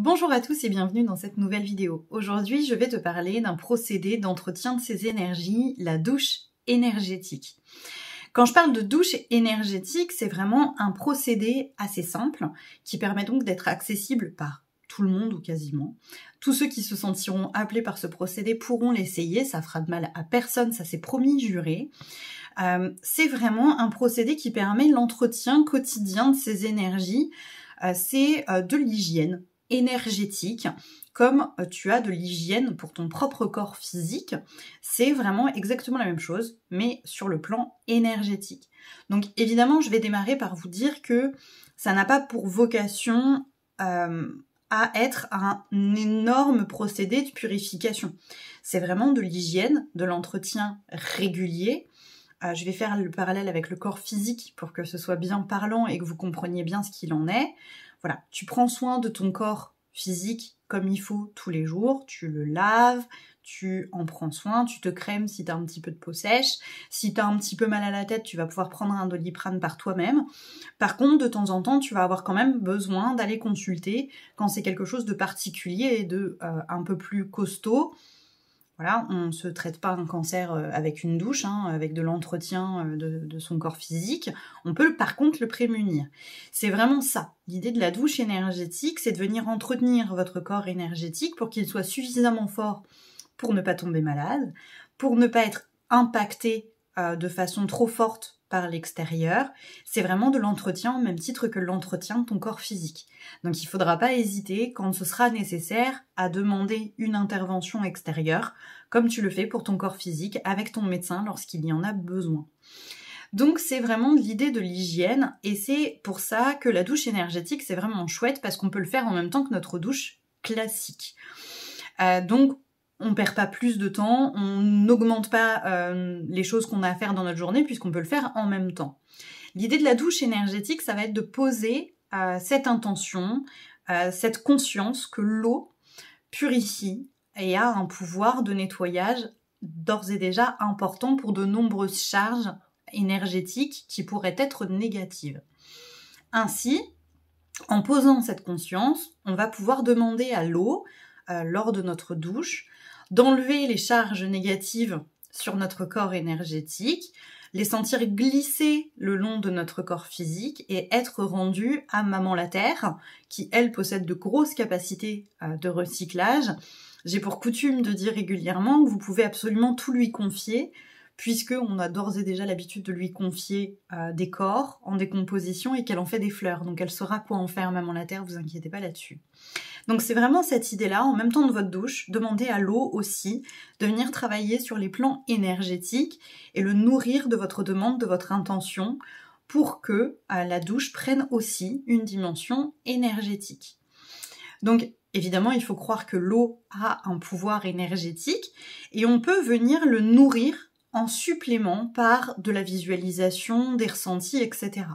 Bonjour à tous et bienvenue dans cette nouvelle vidéo. Aujourd'hui, je vais te parler d'un procédé d'entretien de ses énergies, la douche énergétique. Quand je parle de douche énergétique, c'est vraiment un procédé assez simple qui permet donc d'être accessible par tout le monde ou quasiment. Tous ceux qui se sentiront appelés par ce procédé pourront l'essayer, ça fera de mal à personne, ça c'est promis, juré. C'est vraiment un procédé qui permet l'entretien quotidien de ses énergies. C'est de l'hygiène énergétique, comme tu as de l'hygiène pour ton propre corps physique. C'est vraiment exactement la même chose, mais sur le plan énergétique. Donc évidemment, je vais démarrer par vous dire que ça n'a pas pour vocation à être un énorme procédé de purification. C'est vraiment de l'hygiène, de l'entretien régulier. Je vais faire le parallèle avec le corps physique pour que ce soit bien parlant et que vous compreniez bien ce qu'il en est. Voilà, tu prends soin de ton corps physique comme il faut tous les jours, tu le laves, tu en prends soin, tu te crèmes si tu as un petit peu de peau sèche, si tu as un petit peu mal à la tête, tu vas pouvoir prendre un Doliprane par toi-même. Par contre, de temps en temps, tu vas avoir quand même besoin d'aller consulter quand c'est quelque chose de particulier et de un peu plus costaud. Voilà, on ne se traite pas un cancer avec une douche, avec de l'entretien de son corps physique. On peut par contre le prémunir. C'est vraiment ça. L'idée de la douche énergétique, c'est de venir entretenir votre corps énergétique pour qu'il soit suffisamment fort pour ne pas tomber malade, pour ne pas être impacté de façon trop forte par l'extérieur. C'est vraiment de l'entretien au même titre que l'entretien de ton corps physique. Donc il ne faudra pas hésiter, quand ce sera nécessaire, à demander une intervention extérieure, comme tu le fais pour ton corps physique avec ton médecin lorsqu'il y en a besoin. Donc c'est vraiment l'idée de l'hygiène, et c'est pour ça que la douche énergétique, c'est vraiment chouette, parce qu'on peut le faire en même temps que notre douche classique. Donc on perd pas plus de temps, on n'augmente pas les choses qu'on a à faire dans notre journée, puisqu'on peut le faire en même temps. L'idée de la douche énergétique, ça va être de poser cette intention, cette conscience que l'eau purifie et a un pouvoir de nettoyage d'ores et déjà important pour de nombreuses charges énergétiques qui pourraient être négatives. Ainsi, en posant cette conscience, on va pouvoir demander à l'eau, lors de notre douche, d'enlever les charges négatives sur notre corps énergétique, les sentir glisser le long de notre corps physique et être rendues à Maman la Terre, qui, elle, possède de grosses capacités de recyclage. J'ai pour coutume de dire régulièrement que vous pouvez absolument tout lui confier, puisqu'on a d'ores et déjà l'habitude de lui confier des corps en décomposition et qu'elle en fait des fleurs. Donc elle saura quoi en faire, Maman la Terre, vous inquiétez pas là-dessus. Donc c'est vraiment cette idée-là, en même temps de votre douche, demandez à l'eau aussi de venir travailler sur les plans énergétiques et le nourrir de votre demande, de votre intention, pour que la douche prenne aussi une dimension énergétique. Donc évidemment, il faut croire que l'eau a un pouvoir énergétique et on peut venir le nourrir en supplément par de la visualisation, des ressentis, etc.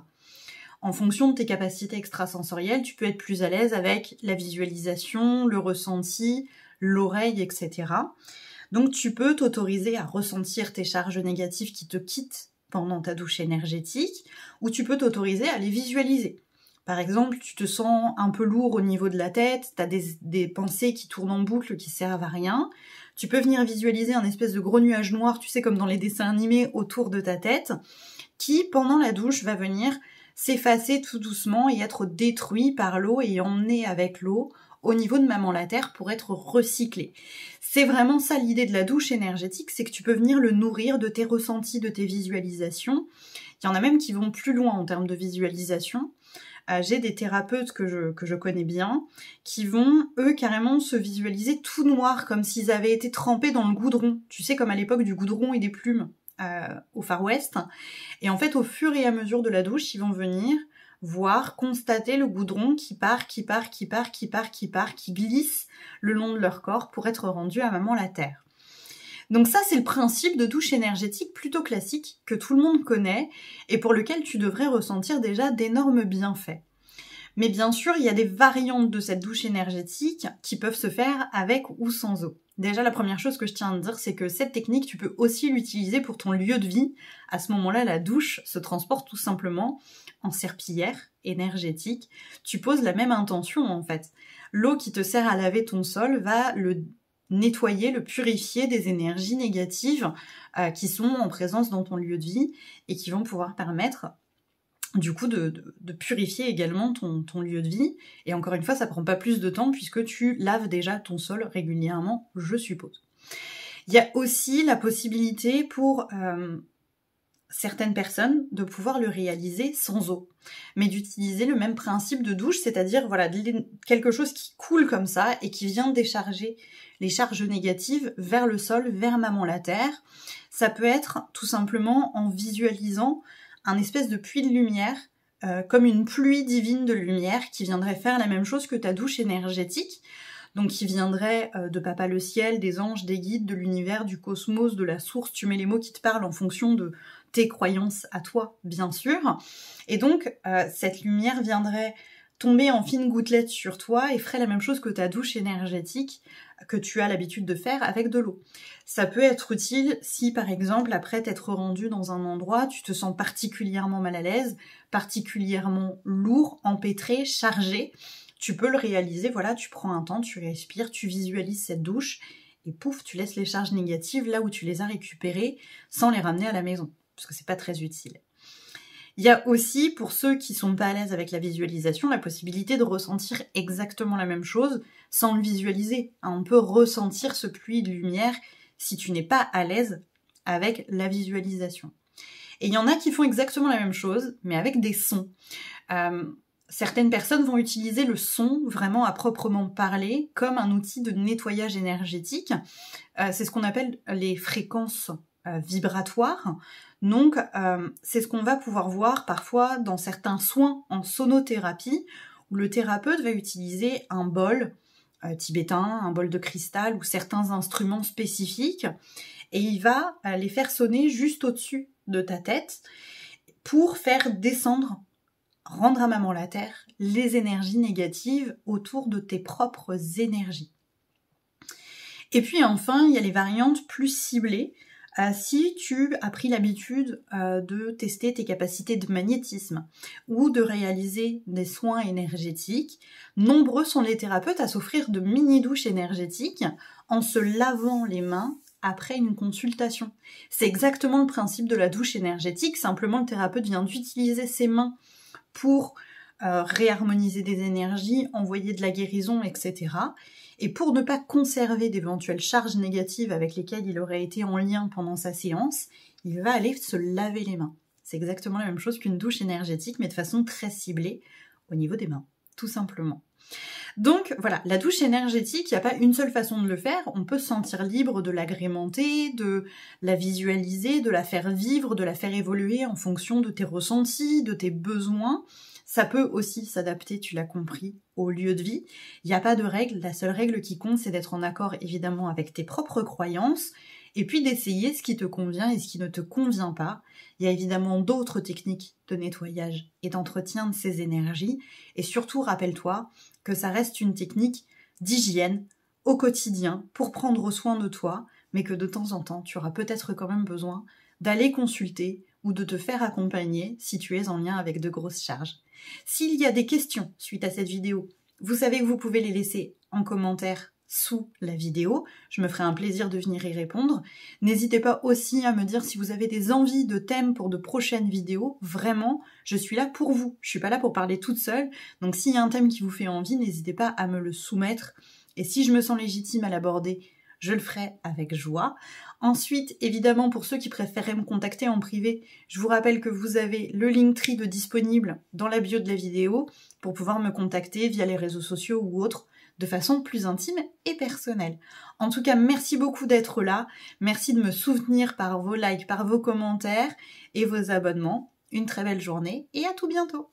En fonction de tes capacités extrasensorielles, tu peux être plus à l'aise avec la visualisation, le ressenti, l'oreille, etc. Donc tu peux t'autoriser à ressentir tes charges négatives qui te quittent pendant ta douche énergétique, ou tu peux t'autoriser à les visualiser. Par exemple, tu te sens un peu lourd au niveau de la tête, tu as des pensées qui tournent en boucle qui servent à rien. Tu peux venir visualiser un espèce de gros nuage noir, tu sais, comme dans les dessins animés, autour de ta tête, qui, pendant la douche, va venir s'effacer tout doucement et être détruit par l'eau et emmené avec l'eau au niveau de Maman la Terre pour être recyclé. C'est vraiment ça l'idée de la douche énergétique, c'est que tu peux venir le nourrir de tes ressentis, de tes visualisations. Il y en a même qui vont plus loin en termes de visualisation. J'ai des thérapeutes que je connais bien qui vont, eux, carrément se visualiser tout noir, comme s'ils avaient été trempés dans le goudron. Tu sais, comme à l'époque du goudron et des plumes. Au Far West, et en fait au fur et à mesure de la douche ils vont venir voir, constater le goudron qui glisse le long de leur corps pour être rendu à Maman la Terre. Donc ça c'est le principe de douche énergétique plutôt classique que tout le monde connaît et pour lequel tu devrais ressentir déjà d'énormes bienfaits. Mais bien sûr, il y a des variantes de cette douche énergétique qui peuvent se faire avec ou sans eau. Déjà, la première chose que je tiens à te dire, c'est que cette technique, tu peux aussi l'utiliser pour ton lieu de vie. À ce moment-là, la douche se transporte tout simplement en serpillière énergétique. Tu poses la même intention, en fait. L'eau qui te sert à laver ton sol va le nettoyer, le purifier des énergies négatives qui sont en présence dans ton lieu de vie et qui vont pouvoir permettre du coup de purifier également ton lieu de vie. Et encore une fois, ça prend pas plus de temps puisque tu laves déjà ton sol régulièrement, je suppose. Il y a aussi la possibilité pour certaines personnes de pouvoir le réaliser sans eau, mais d'utiliser le même principe de douche, c'est-à-dire voilà, quelque chose qui coule comme ça et qui vient décharger les charges négatives vers le sol, vers Maman la Terre. Ça peut être tout simplement en visualisant un espèce de puits de lumière, comme une pluie divine de lumière qui viendrait faire la même chose que ta douche énergétique, donc qui viendrait de Papa le Ciel, des anges, des guides, de l'univers, du cosmos, de la source. Tu mets les mots qui te parlent en fonction de tes croyances à toi, bien sûr. Et donc, cette lumière viendrait tomber en fines gouttelettes sur toi et ferait la même chose que ta douche énergétique que tu as l'habitude de faire avec de l'eau. Ça peut être utile si, par exemple, après t'être rendu dans un endroit, tu te sens particulièrement mal à l'aise, particulièrement lourd, empêtré, chargé. Tu peux le réaliser, voilà, tu prends un temps, tu respires, tu visualises cette douche et pouf, tu laisses les charges négatives là où tu les as récupérées sans les ramener à la maison, parce que c'est pas très utile. Il y a aussi, pour ceux qui sont pas à l'aise avec la visualisation, la possibilité de ressentir exactement la même chose sans le visualiser. On peut ressentir ce pluie de lumière si tu n'es pas à l'aise avec la visualisation. Et il y en a qui font exactement la même chose, mais avec des sons. Certaines personnes vont utiliser le son vraiment à proprement parler comme un outil de nettoyage énergétique. C'est ce qu'on appelle les fréquences vibratoires. Donc, c'est ce qu'on va pouvoir voir parfois dans certains soins en sonothérapie, où le thérapeute va utiliser un bol tibétain, un bol de cristal ou certains instruments spécifiques, et il va les faire sonner juste au-dessus de ta tête pour faire descendre, rendre à Maman la Terre les énergies négatives autour de tes propres énergies. Et puis enfin, il y a les variantes plus ciblées. Si tu as pris l'habitude de tester tes capacités de magnétisme ou de réaliser des soins énergétiques, nombreux sont les thérapeutes à s'offrir de mini-douches énergétiques en se lavant les mains après une consultation. C'est exactement le principe de la douche énergétique, simplement le thérapeute vient d'utiliser ses mains pour réharmoniser des énergies, envoyer de la guérison, etc. Et pour ne pas conserver d'éventuelles charges négatives avec lesquelles il aurait été en lien pendant sa séance, il va aller se laver les mains. C'est exactement la même chose qu'une douche énergétique, mais de façon très ciblée au niveau des mains, tout simplement. Donc voilà, la douche énergétique, il n'y a pas une seule façon de le faire, on peut se sentir libre de l'agrémenter, de la visualiser, de la faire vivre, de la faire évoluer en fonction de tes ressentis, de tes besoins. Ça peut aussi s'adapter, tu l'as compris, au lieu de vie. Il n'y a pas de règle, la seule règle qui compte, c'est d'être en accord évidemment avec tes propres croyances, et puis d'essayer ce qui te convient et ce qui ne te convient pas. Il y a évidemment d'autres techniques de nettoyage et d'entretien de ces énergies, et surtout rappelle-toi que ça reste une technique d'hygiène au quotidien pour prendre soin de toi, mais que de temps en temps, tu auras peut-être quand même besoin d'aller consulter ou de te faire accompagner si tu es en lien avec de grosses charges. S'il y a des questions suite à cette vidéo, vous savez que vous pouvez les laisser en commentaire sous la vidéo. Je me ferai un plaisir de venir y répondre. N'hésitez pas aussi à me dire si vous avez des envies de thèmes pour de prochaines vidéos. Vraiment, je suis là pour vous. Je suis pas là pour parler toute seule. Donc s'il y a un thème qui vous fait envie, n'hésitez pas à me le soumettre. Et si je me sens légitime à l'aborder, je le ferai avec joie. Ensuite, évidemment, pour ceux qui préfèrent me contacter en privé, je vous rappelle que vous avez le Linktree de disponible dans la bio de la vidéo pour pouvoir me contacter via les réseaux sociaux ou autres de façon plus intime et personnelle. En tout cas, merci beaucoup d'être là. Merci de me soutenir par vos likes, par vos commentaires et vos abonnements. Une très belle journée et à tout bientôt.